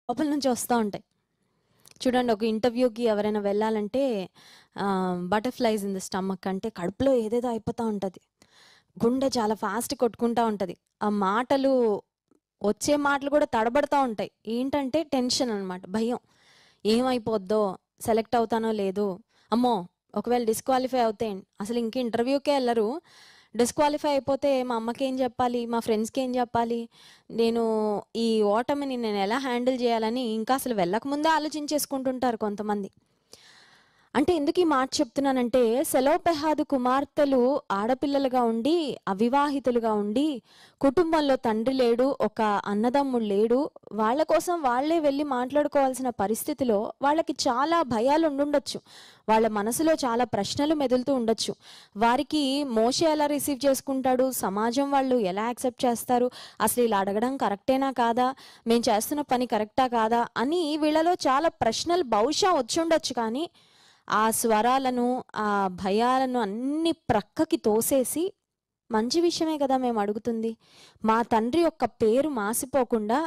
లోపల నుంచి వస్తూ ఉంటాయి. చూడండి, ఒక ఇంటర్వ్యూకి ఎవరైనా వెళ్ళాలంటే బటర్ఫ్లైస్ ఇన్ ద స్టమక్ అంటే కడుపులో ఏదేదో అయిపోతూ ఉంటుంది, గుండె చాలా ఫాస్ట్ కొట్టుకుంటూ ఉంటుంది, ఆ మాటలు వచ్చే మాటలు కూడా తడబడతా ఉంటాయి. ఏంటంటే టెన్షన్ అనమాట, భయం. ఏమైపోద్దో, సెలెక్ట్ అవుతానో లేదో, అమ్మో ఒకవేళ డిస్క్వాలిఫై అవుతే అసలు ఇంక ఇంటర్వ్యూకే వెళ్ళరు, డిస్క్వాలిఫై అయిపోతే మా అమ్మకి ఏం చెప్పాలి, మా ఫ్రెండ్స్కి ఏం చెప్పాలి, నేను ఈ ఓటమిని నేను ఎలా హ్యాండిల్ చేయాలని ఇంకా అసలు వెళ్ళకముందే ఆలోచించేసుకుంటుంటారు కొంతమంది. అంటే ఎందుకు ఈ మాట చెప్తున్నానంటే, సెలోపెహాదు కుమార్తెలు ఆడపిల్లలుగా ఉండి అవివాహితులుగా ఉండి కుటుంబంలో తండ్రి లేడు, ఒక అన్నదమ్ముడు లేడు, వాళ్ళ కోసం వాళ్ళే వెళ్ళి మాట్లాడుకోవాల్సిన పరిస్థితిలో వాళ్ళకి చాలా భయాలు ఉండుండొచ్చు, వాళ్ళ మనసులో చాలా ప్రశ్నలు మెదులుతూ ఉండొచ్చు. వారికి మోషే ఎలా రిసీవ్ చేసుకుంటాడు, సమాజం వాళ్ళు ఎలా యాక్సెప్ట్ చేస్తారు, అసలు ఇలా అడగడం కరెక్టేనా కాదా, మేము చేస్తున్న పని కరెక్టా కాదా అని వీళ్ళలో చాలా ప్రశ్నలు బహుశా వచ్చుండొచ్చు. కానీ ఆ స్వరాలను, ఆ భయాలను అన్ని ప్రక్కకి తోసేసి, మంచి విషయమే కదా మేము అడుగుతుంది, మా తండ్రి యొక్క పేరు మాసిపోకుండా,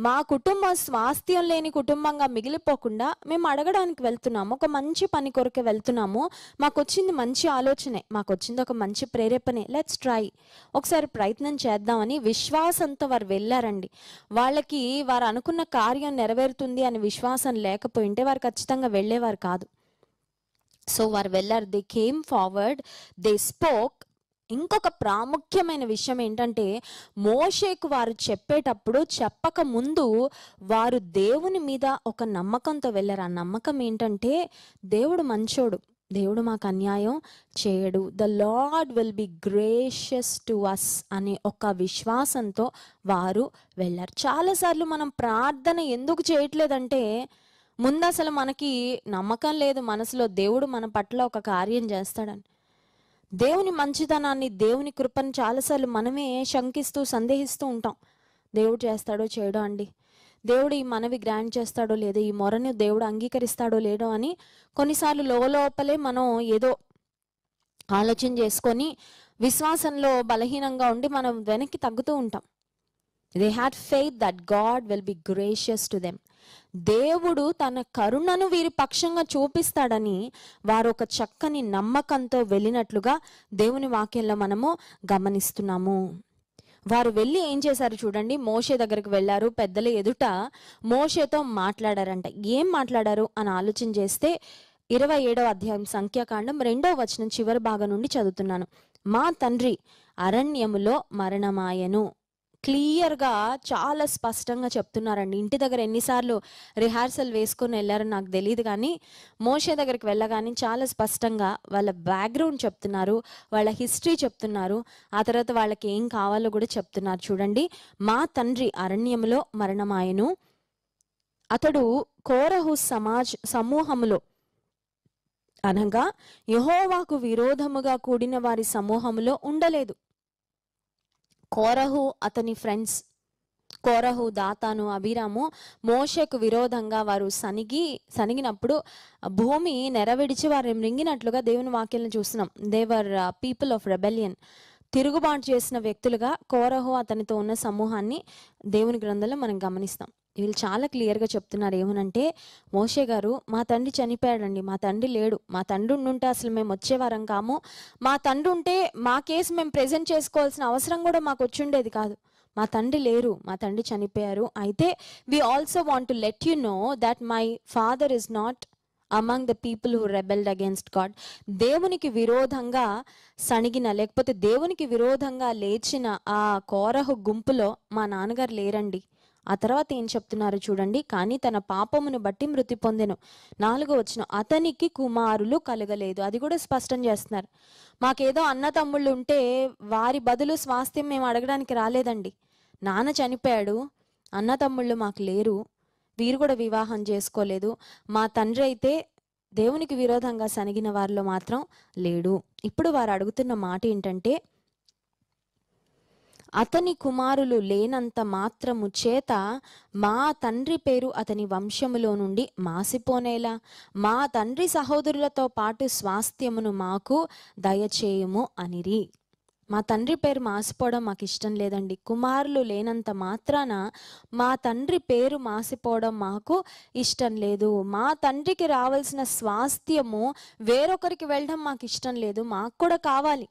మా కుటుంబం స్వాస్థ్యం లేని కుటుంబంగా మిగిలిపోకుండా మేము అడగడానికి వెళ్తున్నాము, ఒక మంచి పని కొరకు వెళ్తున్నాము, మాకు వచ్చింది మంచి ఆలోచనే, మాకు వచ్చింది ఒక మంచి ప్రేరేపణే, లెట్స్ ట్రై, ఒకసారి ప్రయత్నం చేద్దామని విశ్వాసంతో వారు వెళ్ళారండి. వాళ్ళకి వారు అనుకున్న కార్యం నెరవేరుతుంది అని విశ్వాసం లేకపోయింటే వారు ఖచ్చితంగా వెళ్ళేవారు కాదు. సో వారు వెళ్ళారు, they came forward, they spoke. ఇంకొక ప్రాముఖ్యమైన విషయం ఏంటంటే, మోషేకు వారు చెప్పేటప్పుడు చెప్పక ముందు వారు దేవుని మీద ఒక నమ్మకంతో వెళ్ళారు. ఆ నమ్మకం ఏంటంటే, దేవుడు మంచోడు, దేవుడు మాకు అన్యాయం చేయడు, the Lord will be gracious to us అనే ఒక విశ్వాసంతో వారు వెళ్ళారు. చాలాసార్లు మనం ప్రార్థన ఎందుకు చేయట్లేదంటే, ముందు అసలు మనకి నమ్మకం లేదు మనసులో దేవుడు మన పట్ల ఒక కార్యం చేస్తాడని. దేవుని మంచితనాన్ని, దేవుని కృపను చాలాసార్లు మనమే శంకిస్తూ సందేహిస్తూ ఉంటాం. దేవుడు చేస్తాడో చేయడో అండి, దేవుడు ఈ మనవి గ్రాంట్ చేస్తాడో లేదో, ఈ మొరని దేవుడు అంగీకరిస్తాడో లేదో అని కొన్నిసార్లు లోపలే మనం ఏదో ఆలోచన చేసుకొని విశ్వాసంలో బలహీనంగా ఉండి మనం వెనక్కి తగ్గుతూ ఉంటాం. They had faith that God will be gracious to them. దేవుడు తన కరుణను వీరి పక్షంగా చూపిస్తాడని వారు ఒక చక్కని నమ్మకంతో వెళ్ళినట్లుగా దేవుని వాక్యంలో మనము గమనిస్తున్నాము. వారు వెళ్ళి ఏం చేశారు చూడండి, మోషే దగ్గరికి వెళ్ళారు, పెద్దల ఎదుట మోషేతో మాట్లాడారంట. ఏం మాట్లాడారు అని ఆలోచన చేస్తే 27వ అధ్యాయం సంఖ్యాకాండం 2వ వచనం చివరి భాగం నుండి చదువుతున్నాను. మా తండ్రి అరణ్యములో మరణమాయను. క్లియర్గా చాలా స్పష్టంగా చెప్తున్నారండి. ఇంటి దగ్గర ఎన్నిసార్లు రిహార్సల్ వేసుకొని వెళ్ళారో నాకు తెలియదు, కానీ మోషే దగ్గరికి వెళ్ళగానే చాలా స్పష్టంగా వాళ్ళ బ్యాక్గ్రౌండ్ చెప్తున్నారు, వాళ్ళ హిస్టరీ చెప్తున్నారు, ఆ తర్వాత వాళ్ళకి ఏం కావాలో కూడా చెప్తున్నారు. చూడండి, మా తండ్రి అరణ్యములో మరణమాయను, అతడు కోరహు సమూహములో అనగా యెహోవాకు విరోధముగా కూడిన వారి సమూహములో ఉండలేదు. కోరహు అతని ఫ్రెండ్స్, కోరహు, దాతాను, అబీరాము మోషేకు విరోధంగా వారు సనిగినప్పుడు భూమి నెరవిడిచి వారు మృంగినట్లుగా దేవుని వాక్యాలను చూస్తున్నాం. దేవర్ పీపుల్ ఆఫ్ రెబెలియన్, తిరుగుబాటు చేసిన వ్యక్తులుగా కోరహు అతనితో ఉన్న సమూహాన్ని దేవుని గ్రంథంలో మనం గమనిస్తాం. వీళ్ళు చాలా క్లియర్గా చెప్తున్నారు ఏమనంటే, మోషే గారు మా తండ్రి చనిపోయాడండి, మా తండ్రి లేడు, మా తండ్రి ఉండుంటే అసలు మేము వచ్చేవారం కాము, మా తండ్రి ఉంటే మా కేసు మేము ప్రెజెంట్ చేసుకోవాల్సిన అవసరం కూడా మాకు వచ్చుండేది కాదు, మా తండ్రి లేరు, మా తండ్రి చనిపోయారు. అయితే we also want to let you know that my father is not among the people who rebelled against God. దేవునికి విరోధంగా సణిగిన, లేకపోతే దేవునికి విరోధంగా లేచిన ఆ కోరహు గుంపులో మా నాన్నగారు లేరండి. ఆ తర్వాత ఏం చెప్తున్నారు చూడండి, కానీ తన పాపమును బట్టి మృతి పొందెను. 4వ వచనం, అతనికి కుమారులు కలగలేదు. అది కూడా స్పష్టం చేస్తున్నారు. మాకేదో అన్న తమ్ముళ్ళు ఉంటే వారి బదులు స్వాస్థ్యం మేము అడగడానికి రాలేదండి. నాన్న చనిపోయాడు, అన్న తమ్ముళ్ళు మాకు లేరు, వీరు కూడా వివాహం చేసుకోలేదు, మా తండ్రి అయితే దేవునికి విరోధంగా సనిగిన వారిలో మాత్రం లేడు. ఇప్పుడు వారు అడుగుతున్న మాట ఏంటంటే, అతని కుమారులు లేనంత మాత్రము చేత మా తండ్రి పేరు అతని వంశములో నుండి మాసిపోనేలా, మా తండ్రి సహోదరులతో పాటు స్వాస్థ్యమును మాకు దయచేయుము అనిరి. మా తండ్రి పేరు మాసిపోవడం మాకు ఇష్టం లేదండి. కుమారులు లేనంత మాత్రాన మా తండ్రి పేరు మాసిపోవడం మాకు ఇష్టం లేదు. మా తండ్రికి రావాల్సిన స్వాస్థ్యము వేరొకరికి వెళ్ళడం మాకు ఇష్టం లేదు. మాకు కూడా కావాలి.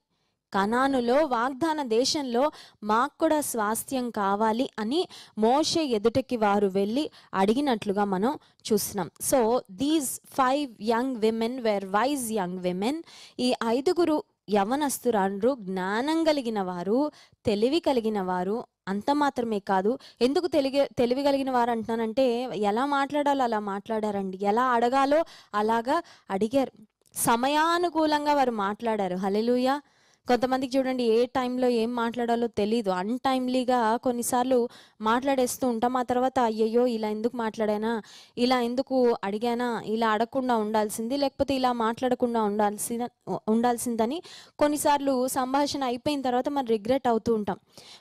కనానులో వాగ్దాన దేశంలో మాకు కూడా స్వాస్థ్యం కావాలి అని మోషే ఎదుటికి వారు వెళ్ళి అడిగినట్లుగా మనం చూస్తున్నాం. So these 5 young women were wise young women. ఈ 5గురు యవనస్తురాండ్రు జ్ఞానం కలిగిన వారు, తెలివి కలిగిన వారు. అంత మాత్రమే కాదు, ఎందుకు తెలివి కలిగిన వారు అంటున్నానంటే, ఎలా మాట్లాడాలో అలా మాట్లాడారండి, ఎలా అడగాలో అలాగా అడిగారు, సమయానుకూలంగా వారు మాట్లాడారు. హల్లెలూయా. కొంతమందికి చూడండి, ఏ టైంలో ఏం మాట్లాడాలో తెలీదు. అన్‌టైమ్లీగా కొన్నిసార్లు మాట్లాడేస్తూ ఉంటాం. ఆ తర్వాత అయ్యయ్యో ఇలా ఎందుకు మాట్లాడానా, ఇలా ఎందుకు అడిగానా, ఇలా అడగకుండా ఉండాల్సింది, లేకపోతే ఇలా మాట్లాడకుండా ఉండాల్సిందని కొన్నిసార్లు సంభాషణ అయిపోయిన తర్వాత మనం రిగ్రెట్ అవుతూ ఉంటాం.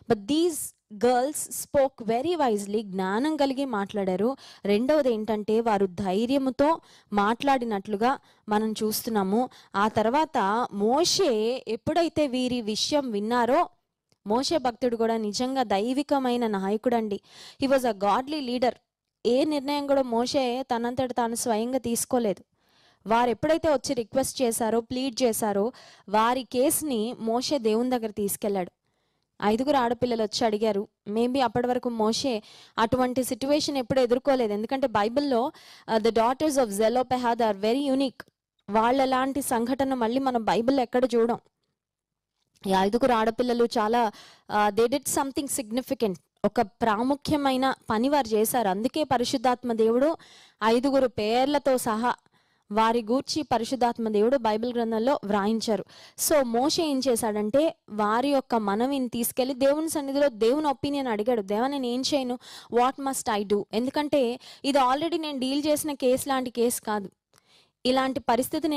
But these girls spoke very wisely, జ్ఞానం కలిగి మాట్లాడారు. రెండవది ఏంటంటే, వారు ధైర్యముతో మాట్లాడినట్లుగా మనం చూస్తున్నాము. ఆ తర్వాత మోషే ఎప్పుడైతే వీరి విషయం విన్నారో, మోషే భక్తుడు కూడా నిజంగా దైవికమైన నాయకుడండి. He was a godly leader. ఏ నిర్ణయం కూడా మోషే తనంతట తాను స్వయంగా తీసుకోలేదు. వారు ఎప్పుడైతే వచ్చి రిక్వెస్ట్ చేశారో, ప్లీడ్ చేశారో, వారి కేసుని మోషే దేవుని దగ్గర తీసుకెళ్లాడు. 5గురు ఆడపిల్లలు వచ్చి అడిగారు. మేబీ అప్పటి వరకు మోషే అటువంటి సిచ్యువేషన్ ఎప్పుడు ఎదుర్కోలేదు. ఎందుకంటే బైబిల్లో the daughters of Zelophehad are very unique. వాళ్ళలాంటి సంఘటన మళ్ళీ మనం బైబిల్లో ఎక్కడ చూడం. ఈ 5గురు ఆడపిల్లలు చాలా దే డిడ్ సంథింగ్ సిగ్నిఫికెంట్. ఒక ప్రాముఖ్యమైన పని వారు చేశారు. అందుకే పరిశుద్ధాత్మ దేవుడు 5గురు పేర్లతో సహా వారి గూర్చి పరిశుద్ధాత్మ దేవుడు బైబిల్ గ్రంథంలో వ్రాయించారు. సో మోషే ఏం చేశాడంటే, వారి యొక్క మనవిని తీసుకెళ్లి దేవుని సన్నిధిలో దేవుని ఒపీనియన్ అడిగాడు. దేవా, నేను ఏం చేయను, వాట్ మస్ట్ ఐ డూ? ఎందుకంటే ఇది ఆల్రెడీ నేను డీల్ చేసిన కేసు లాంటి కేసు కాదు. ఇలాంటి పరిస్థితి